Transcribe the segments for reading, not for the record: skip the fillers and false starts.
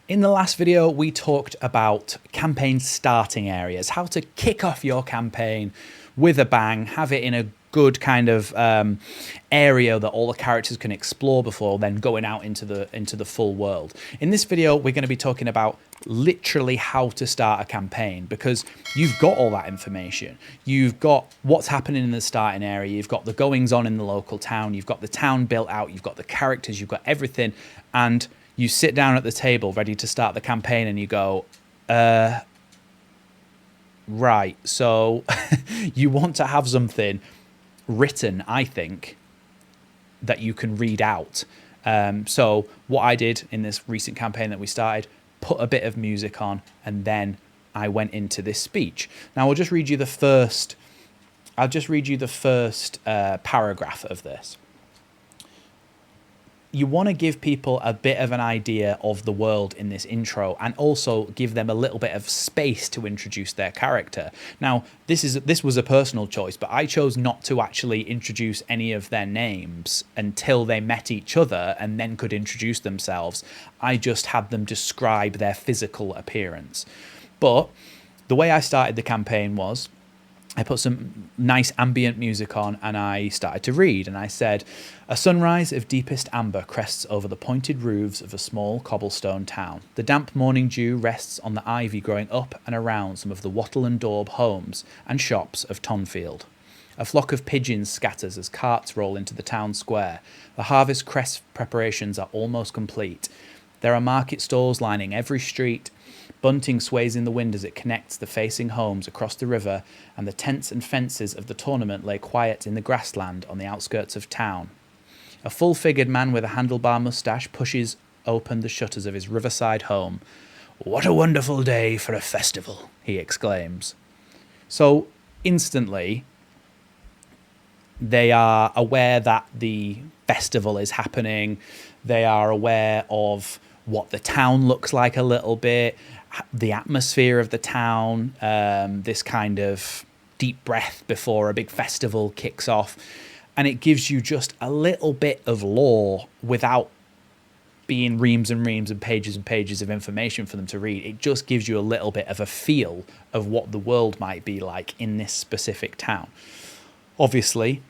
In the last video, we talked about campaign starting areas, how to kick off your campaign with a bang, have it in a good kind of area that all the characters can explore before then going out into the full world. In this video, we're going to be talking about literally how to start a campaign, because you've got all that information. You've got what's happening in the starting area, you've got the goings on in the local town, you've got the town built out, you've got the characters, you've got everything, and you sit down at the table ready to start the campaign and you go, right, so you want to have something written, I think, that you can read out. So what I did in this recent campaign that we started, put a bit of music on, and then I went into this speech. Now I'll just read you the first paragraph of this. You want to give people a bit of an idea of the world in this intro, and also give them a little bit of space to introduce their character. Now, this was a personal choice, but I chose not to actually introduce any of their names until they met each other and then could introduce themselves. I just had them describe their physical appearance. But the way I started the campaign was, I put some nice ambient music on and I started to read, and I said, a sunrise of deepest amber crests over the pointed roofs of a small cobblestone town. The damp morning dew rests on the ivy growing up and around some of the wattle and daub homes and shops of Tonfield. A flock of pigeons scatters as carts roll into the town square. The harvest crest preparations are almost complete. There are market stalls lining every street. Bunting sways in the wind as it connects the facing homes across the river, and the tents and fences of the tournament lay quiet in the grassland on the outskirts of town. A full-figured man with a handlebar moustache pushes open the shutters of his riverside home. "What a wonderful day for a festival," he exclaims. So instantly, they are aware that the festival is happening. They are aware of what the town looks like a little bit, the atmosphere of the town, this kind of deep breath before a big festival kicks off. And it gives you just a little bit of lore without being reams and reams and pages of information for them to read. It just gives you a little bit of a feel of what the world might be like in this specific town. Obviously,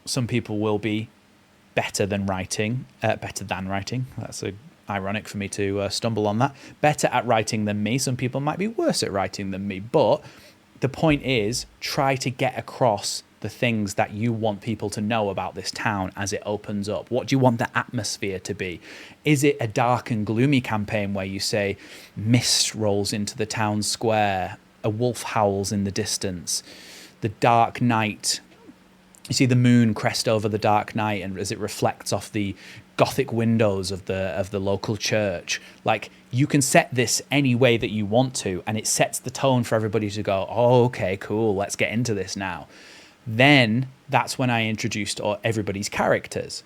some people will be better than writing. That's ironic for me to stumble on that. Better at writing than me. Some people might be worse at writing than me. But the point is, try to get across the things that you want people to know about this town as it opens up. What do you want the atmosphere to be? Is it a dark and gloomy campaign where you say mist rolls into the town square, a wolf howls in the distance, the dark night, you see the moon crest over the dark night, and as it reflects off the Gothic windows of the local church? Like, you can set this any way that you want to, and it sets the tone for everybody to go, oh, okay, cool, let's get into this now. Then that's when I introduced everybody's characters.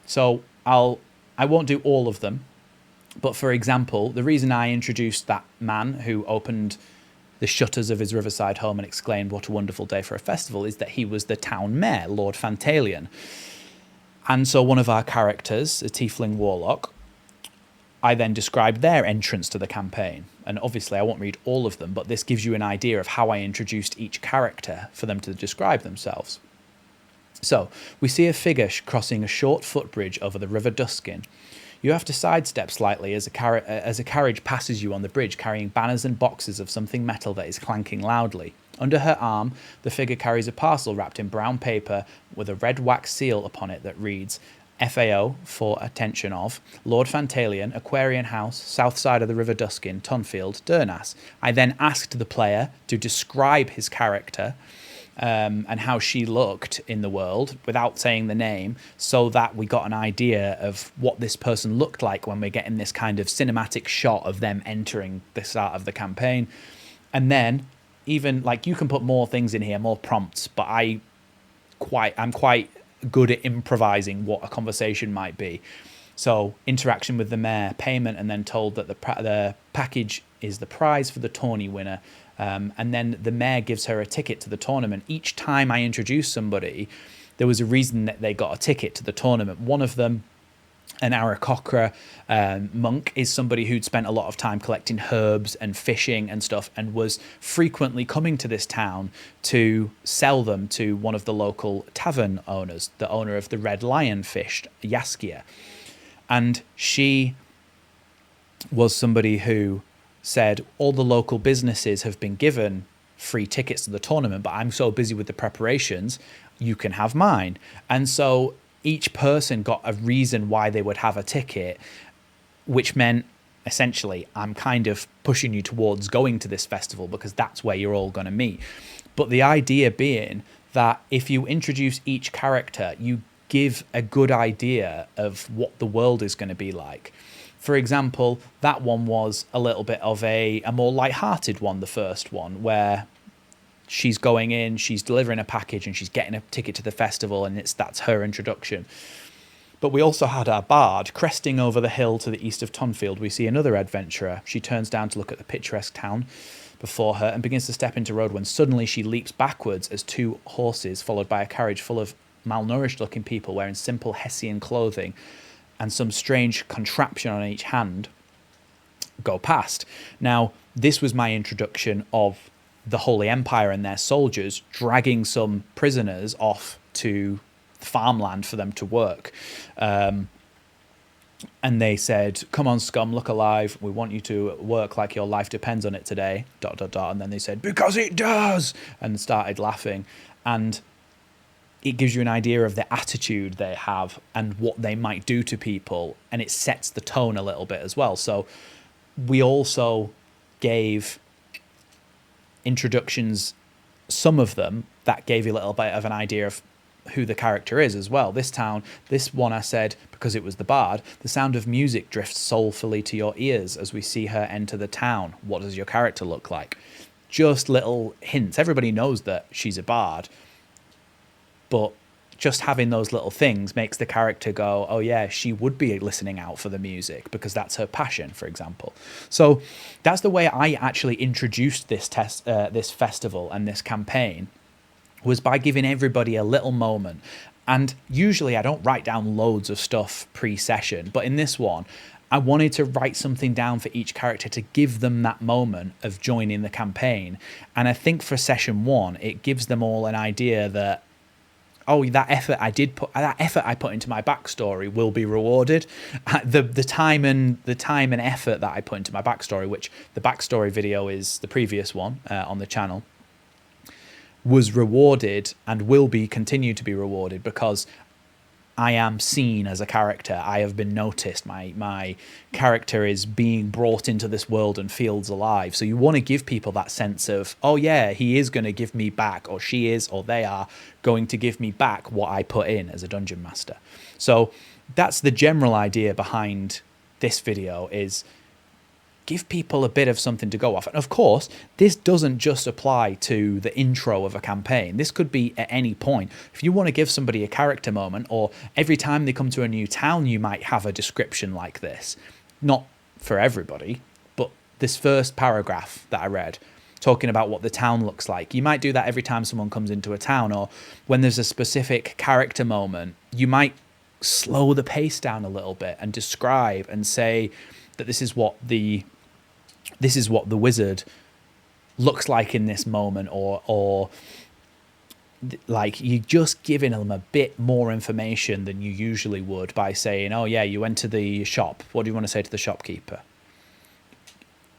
So I won't do all of them, but for example, the reason I introduced that man who opened the shutters of his riverside home and exclaimed, what a wonderful day for a festival, is that he was the town mayor, Lord Fantalion. And so one of our characters, a tiefling warlock, I then described their entrance to the campaign. And obviously I won't read all of them, but this gives you an idea of how I introduced each character for them to describe themselves. So we see a figure crossing a short footbridge over the River Duskin. You have to sidestep slightly as a carriage passes you on the bridge, carrying banners and boxes of something metal that is clanking loudly. Under her arm, the figure carries a parcel wrapped in brown paper with a red wax seal upon it that reads, FAO, for attention of, Lord Fantalion, Aquarian House, south side of the River Duskin, Tonfield, Durnas. I then asked the player to describe his character and how she looked in the world without saying the name, so that we got an idea of what this person looked like when we're getting this kind of cinematic shot of them entering the start of the campaign. And then even, like, you can put more things in here, more prompts, but I'm quite good at improvising what a conversation might be. So interaction with the mayor, payment, and then told that the package is the prize for the tourney winner. And then the mayor gives her a ticket to the tournament. Each time I introduced somebody, there was a reason that they got a ticket to the tournament. One of them An Aarakocra monk is somebody who'd spent a lot of time collecting herbs and fishing and stuff, and was frequently coming to this town to sell them to one of the local tavern owners, the owner of the Red Lion Fish, Yaskia. And she was somebody who said, all the local businesses have been given free tickets to the tournament, but I'm so busy with the preparations, you can have mine. And so each person got a reason why they would have a ticket, which meant essentially, I'm kind of pushing you towards going to this festival because that's where you're all going to meet. But the idea being that if you introduce each character, you give a good idea of what the world is going to be like. For example, that one was a little bit of a more light-hearted one, the first one, where she's going in, she's delivering a package, and she's getting a ticket to the festival, and that's her introduction. But we also had our bard. Cresting over the hill to the east of Tonfield, we see another adventurer. She turns down to look at the picturesque town before her and begins to step into road when suddenly she leaps backwards as two horses, followed by a carriage full of malnourished-looking people wearing simple Hessian clothing and some strange contraption on each hand, go past. Now, this was my introduction of the Holy Empire and their soldiers dragging some prisoners off to farmland for them to work. And they said, come on, scum, look alive. We want you to work like your life depends on it today, ... And then they said, because it does, and started laughing. And it gives you an idea of the attitude they have and what they might do to people. And it sets the tone a little bit as well. So we also gave introductions, some of them that gave you a little bit of an idea of who the character is as well. This one I said, because it was the bard, the sound of music drifts soulfully to your ears as we see her enter the town. What does your character look like? Just little hints. Everybody knows that she's a bard, but just having those little things makes the character go, oh yeah, she would be listening out for the music because that's her passion, for example. So that's the way I actually introduced this festival and this campaign, was by giving everybody a little moment. And usually I don't write down loads of stuff pre-session, but in this one, I wanted to write something down for each character to give them that moment of joining the campaign. And I think for session one, it gives them all an idea that, oh, that effort I put into my backstory will be rewarded. The time and effort that I put into my backstory, which the backstory video is the previous one on the channel, was rewarded and will be continue to be rewarded because I am seen as a character. I have been noticed. My character is being brought into this world and feels alive. So you want to give people that sense of, oh yeah, he is going to give me back, or she is, or they are going to give me back what I put in as a dungeon master. So that's the general idea behind this video, is give people a bit of something to go off. And of course, this doesn't just apply to the intro of a campaign. This could be at any point. If you want to give somebody a character moment, or every time they come to a new town, you might have a description like this. Not for everybody, but this first paragraph that I read, talking about what the town looks like. You might do that every time someone comes into a town, or when there's a specific character moment, you might slow the pace down a little bit and describe and say that this is what the wizard looks like in this moment, or like you're just giving them a bit more information than you usually would by saying, oh yeah, you went to the shop. What do you want to say to the shopkeeper?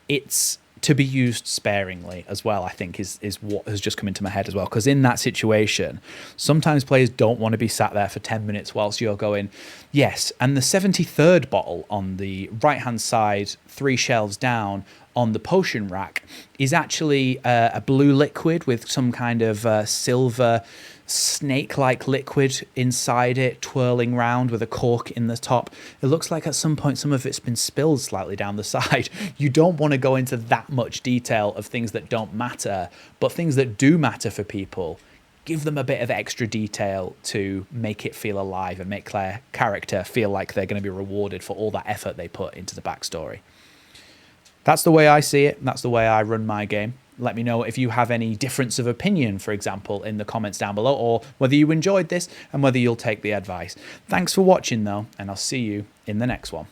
It's to be used sparingly as well, I think, is what has just come into my head as well. Because in that situation, sometimes players don't want to be sat there for 10 minutes whilst you're going, yes, and the 73rd bottle on the right-hand side, 3 shelves down on the potion rack, is actually a blue liquid with some kind of silver snake-like liquid inside it, twirling round with a cork in the top. It looks like at some point some of it's been spilled slightly down the side. You don't want to go into that much detail of things that don't matter, but things that do matter for people, give them a bit of extra detail to make it feel alive and make their character feel like they're going to be rewarded for all that effort they put into the backstory. That's the way I see it. That's the way I run my game. Let me know if you have any difference of opinion, for example, in the comments down below, or whether you enjoyed this and whether you'll take the advice. Thanks for watching, though, and I'll see you in in the next one.